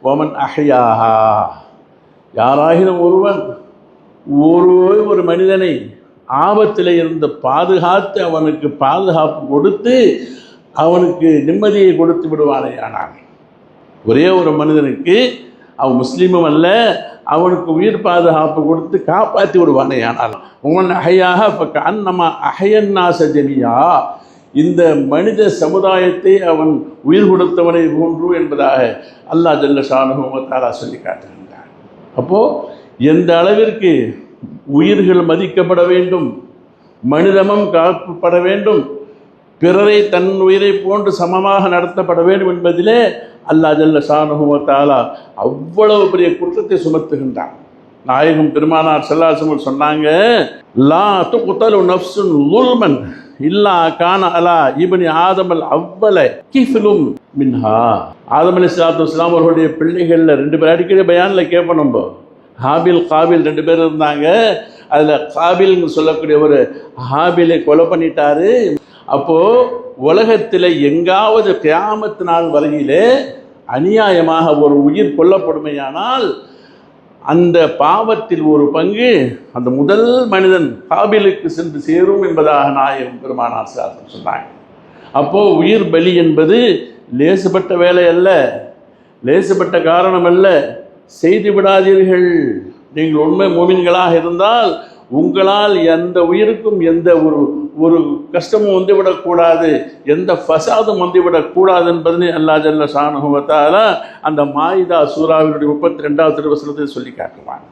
வமன் அஹ்யாஹா, யாராகினும் ஒருவன் ஒரு மனிதனை ஆபத்தில் இருந்து பாதுகாத்து அவனுக்கு பாதுகாப்பு கொடுத்து அவனுக்கு நிம்மதியை கொடுத்து விடுவானேயானான். ஒரே ஒரு மனிதனுக்கு அவன் முஸ்லீமும் அல்ல, அவனுக்கு உயிர் பாதுகாப்பு கொடுத்து காப்பாற்றி விடுவானேயானால் உமன் அஹ்யாஹ ஃபகஅன்னமா அஹ்யன்னாஸ ஜமீஆ, இந்த மனித சமுதாயத்தை அவன் உயிர் கொடுத்தவனை போன்று என்பதாக அல்லாஹ் ஜல்ல ஷானுஹு வ தஆலா சொல்லி காட்டுகின்றான். அப்போது எந்த அளவிற்கு உயிர்கள் மதிக்கப்பட வேண்டும், மனிதமும் காக்கப்பட வேண்டும், பிறரை தன் உயிரை போன்று சமமாக நடத்தப்பட வேண்டும் என்பதிலே அல்லாஹ் ஜல்ல ஷானுஹு வ தஆலா அவ்வளவு பெரிய குற்றத்தை சுமத்துகின்றான். நாயகம் பெருமானார் ஸல்லல்லாஹு அலைஹி வஸல்லம் சொன்னாங்க, லா துக்தலு நஃப்ஸுன் லுல்மன் இல்லா கான அலா இப்னி ஆதமல் அவ்வல கிஃப்லும் மின்ஹா. ஆதம் அலைஹிஸ்ஸலாத்து வஸ்ஸலாம் அவர்களுடைய பிள்ளைகளில் 2 பேர் அடிக்கடி பயானில் கேட்போம் நம்ம. ஹாபில் காபில் 2 பேர் இருந்தாங்க. அதில் காபில்னு சொல்லக்கூடிய ஒரு ஹாபிலை கொலை பண்ணிட்டாரு. அப்போது உலகத்தில் எங்காவது கியாமத் நாள் வரையிலே அநியாயமாக ஒரு உயிர் கொல்லப்படுமையானால் அந்த பாவத்தில் ஒரு பங்கு அந்த முதல் மனிதன் காபிலுக்கு சென்று சேரும் என்பதாக நாயகம் பெருமானார் ஸல்லல்லாஹு சொன்னாங்க. அப்போது உயிர் பலி என்பது லேசுப்பட்ட வேலை அல்ல, லேசுப்பட்ட காரணம் அல்ல. செய்து விடாதீர்கள். நீங்கள் உண்மை மோமின்களாக இருந்தால் உங்களால் எந்த உயிருக்கும் எந்த ஒரு கஷ்டமும் வந்துவிடக்கூடாது, எந்த ஃபசாதும் வந்துவிடக்கூடாது என்பதனை அல்லாஹ் ஜல்ல ஷானுஹு வ தஆலா அந்த மாயிதா சூராவினுடைய 32வது வசனத்தில் சொல்லி காட்டுவான்.